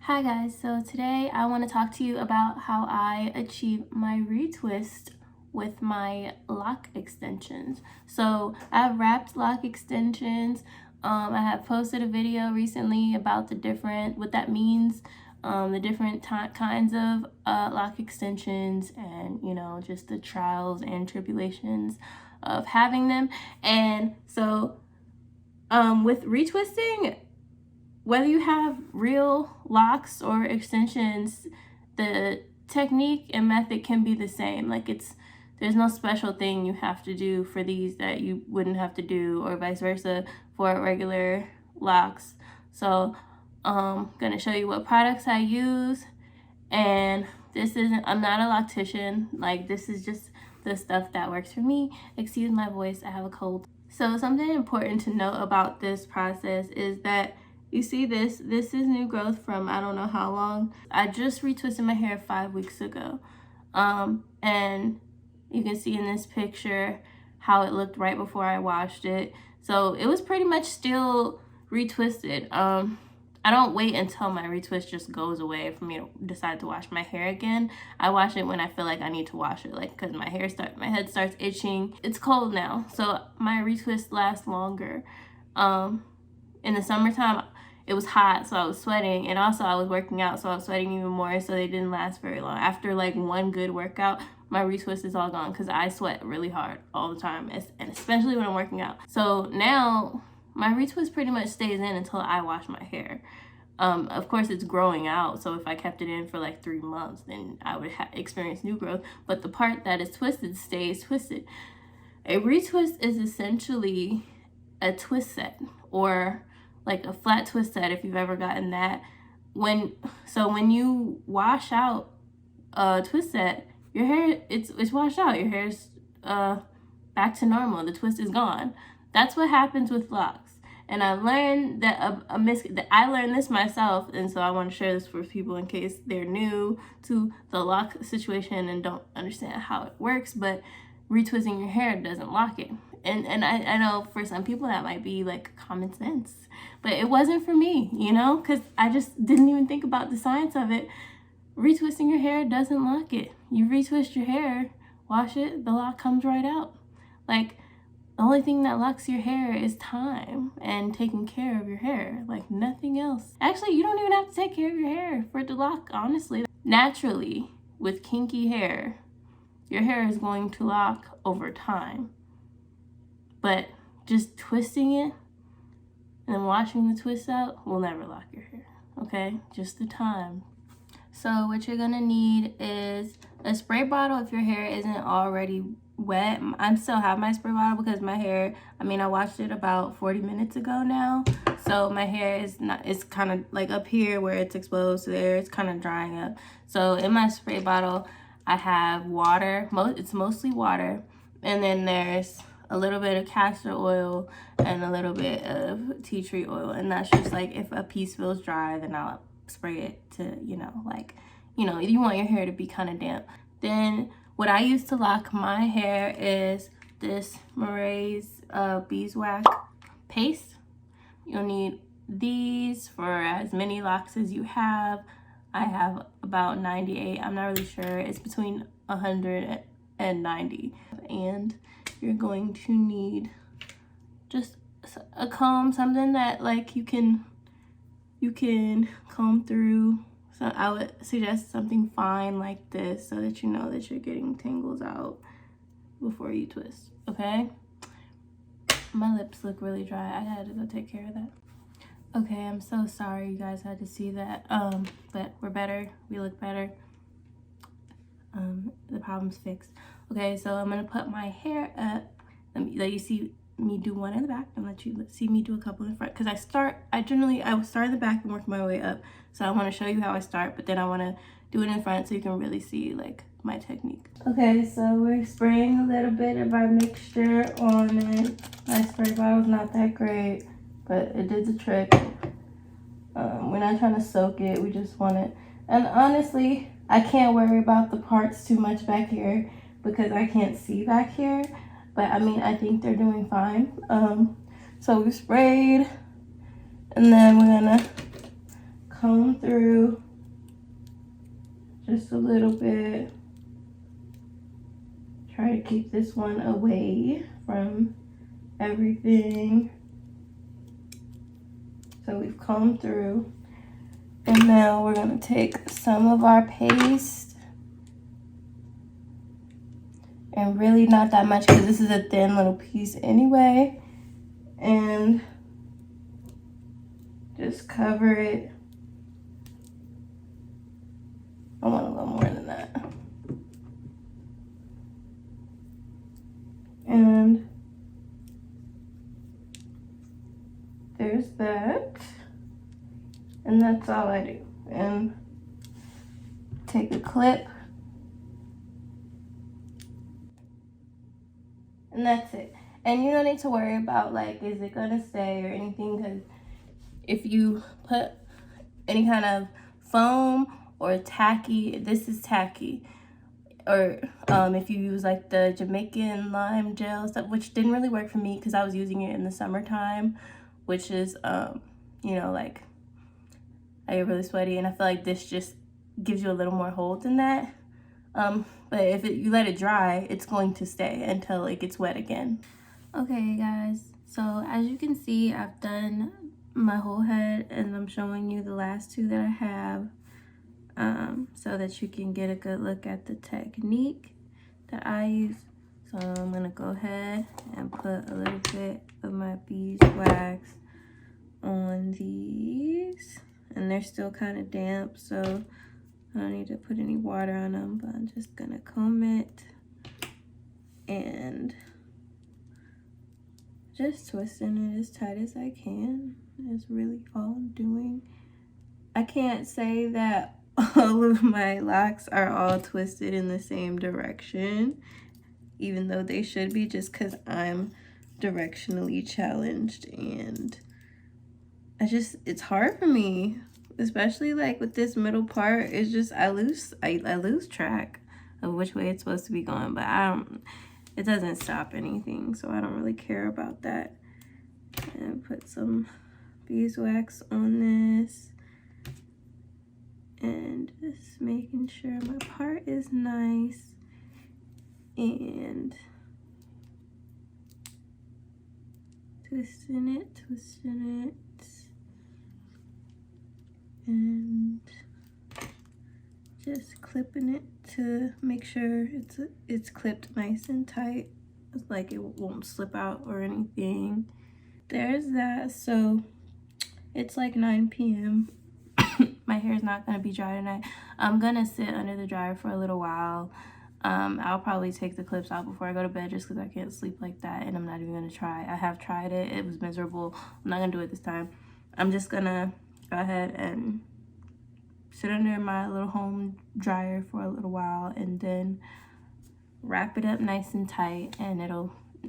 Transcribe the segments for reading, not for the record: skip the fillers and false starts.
Hi guys, so today I want to talk to you about how I achieve my retwist with my loc extensions. So I have wrapped loc extensions. I have posted a video recently about what that means, the different kinds of loc extensions, and just the trials and tribulations of having them. And so with retwisting, whether you have real locks or extensions, the technique and method can be the same. There's no special thing you have to do for these that you wouldn't have to do, or vice versa for regular locks. So I'm gonna show you what products I use, and I'm not a loctician. This is just the stuff that works for me. Excuse my voice, I have a cold. So something important to note about this process is that you see this is new growth from I don't know how long. I just retwisted my hair 5 weeks ago. And you can see in this picture how it looked right before I washed it. So it was pretty much still retwisted. I don't wait until my retwist just goes away for me to decide to wash my hair again. I wash it when I feel like I need to wash it, because my head starts itching. It's cold now, so my retwist lasts longer. In the summertime, it was hot, so I was sweating, and also I was working out, so I was sweating even more, so they didn't last very long. After one good workout, my retwist is all gone because I sweat really hard all the time, and especially when I'm working out. So now my retwist pretty much stays in until I wash my hair. Of course, it's growing out, so if I kept it in for 3 months, then I would experience new growth, but the part that is twisted stays twisted. A retwist is essentially a twist set, or a flat twist set, if you've ever gotten that. When you wash out a twist set, your hair it's washed out. Your hair's back to normal. The twist is gone. That's what happens with locks. And I learned that I learned this myself, and so I want to share this with people in case they're new to the loc situation and don't understand how it works. But retwisting your hair doesn't lock it. And I know for some people that might be common sense, but it wasn't for me, because I just didn't even think about the science of it. Retwisting your hair doesn't lock it. You retwist your hair, wash it, the lock comes right out. The only thing that locks your hair is time and taking care of your hair, nothing else. Actually, you don't even have to take care of your hair for it to lock, honestly. Naturally, with kinky hair, your hair is going to lock over time. But just twisting it and then washing the twist out will never lock your hair, okay? Just the time. So what you're gonna need is a spray bottle if your hair isn't already wet. I still have my spray bottle because my hair, I washed it about 40 minutes ago now. So my hair it's kind of up here where it's exposed to there, it's kind of drying up. So in my spray bottle, I have water, it's mostly water. And then there's a little bit of castor oil and a little bit of tea tree oil, and that's just if a piece feels dry, then I'll spray it to you want your hair to be kind of damp. Then what I use to lock my hair is this Murray's Beeswax paste. You'll need these for as many locks as you have. I have about 98. I'm not really sure. It's between 100 and 90. And you're going to need just a comb, something that you can comb through. So I would suggest something fine like this, so that you know that you're getting tangles out before you twist, okay? My lips look really dry. I had to go take care of that. Okay, I'm so sorry you guys had to see that, but we're better. We look better. The problem's fixed. Okay, so I'm gonna put my hair up. Let you see me do one in the back, and let you see me do a couple in front. Because I will start in the back and work my way up. So I want to show you how I start, but then I want to do it in front so you can really see my technique. Okay, so we're spraying a little bit of our mixture on it. My spray bottle's not that great, but it did the trick. We're not trying to soak it, we just want it. And honestly, I can't worry about the parts too much back here because I can't see back here. But I think they're doing fine. So we sprayed, and then we're gonna comb through just a little bit. Try to keep this one away from everything. So we've combed through. And now we're going to take some of our paste. And really not that much because this is a thin little piece anyway. And just cover it. I want a little more than that. And there's that. And that's all I do. And take a clip. And that's it. And you don't need to worry about like, is it gonna stay or anything, because if you put any kind of foam or tacky, this is tacky, or if you use like the Jamaican lime gel stuff, which didn't really work for me because I was using it in the summertime, which is you know, like I get really sweaty, and I feel like this just gives you a little more hold than that. But if you let it dry, it's going to stay until it gets wet again. Okay guys, so as you can see, I've done my whole head and I'm showing you the last two that I have, so that you can get a good look at the technique that I use. So I'm gonna go ahead and put a little bit of my beeswax on these, and they're still kind of damp, so I don't need to put any water on them, but I'm just gonna comb it and just twisting it as tight as I can. Is really all I'm doing. I can't say that all of my locks are all twisted in the same direction, even though they should be, just because I'm directionally challenged, and it's hard for me. Especially like with this middle part, it's just I lose track of which way it's supposed to be going, but it doesn't stop anything, so I don't really care about that. And put some beeswax on this, and just making sure my part is nice, and twisting it, and just clipping it to make sure it's clipped nice and tight, like it won't slip out or anything. There's that. So it's like 9 p.m. My hair is not going to be dry tonight. I'm gonna sit under the dryer for a little while. I'll probably take the clips out before I go to bed, just because I can't sleep like that, and I'm not even gonna try. I have tried it. It was miserable. I'm not gonna do it this time. I'm just gonna go ahead and sit under my little home dryer for a little while, and then wrap it up nice and tight, and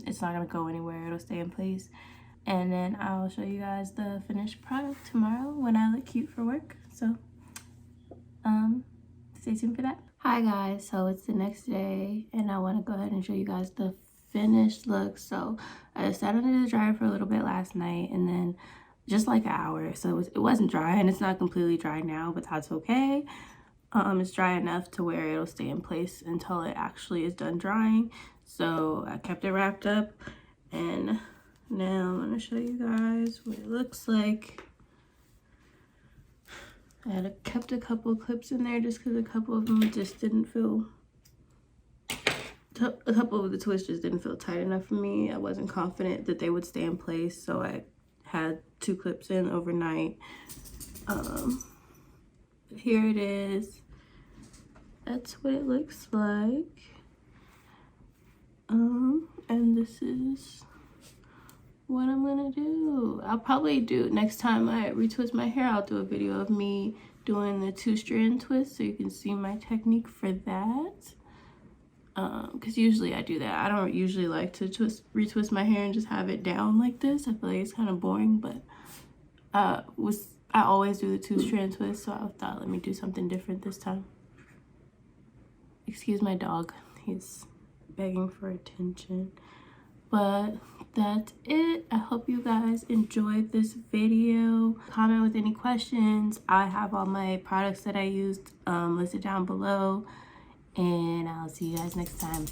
it's not gonna go anywhere. It'll stay in place. And then I'll show you guys the finished product tomorrow when I look cute for work. So stay tuned for that. Hi guys, so it's the next day, and I want to go ahead and show you guys the finished look. So I sat under the dryer for a little bit last night, and then just like an hour, so it wasn't dry, and it's not completely dry now, but that's okay. It's dry enough to where it'll stay in place until it actually is done drying. So I kept it wrapped up, and now I'm going to show you guys what it looks like. I kept a couple clips in there just because a couple of them just didn't feel, a couple of the twists just didn't feel tight enough for me. I wasn't confident that they would stay in place, so I had 2 clips in overnight. Here it is. That's what it looks like. And this is what I'm gonna do. I'll probably do, next time I retwist my hair, I'll do a video of me doing the 2-strand twist, so you can see my technique for that. Because usually I do that. I don't usually like to retwist my hair and just have it down like this. I feel like it's kind of boring, but I always do the 2-strand twist, so I thought, let me do something different this time. Excuse my dog, he's begging for attention. But that's it. I hope you guys enjoyed this video. Comment with any questions. I have all my products that I used listed down below, and I'll see you guys next time.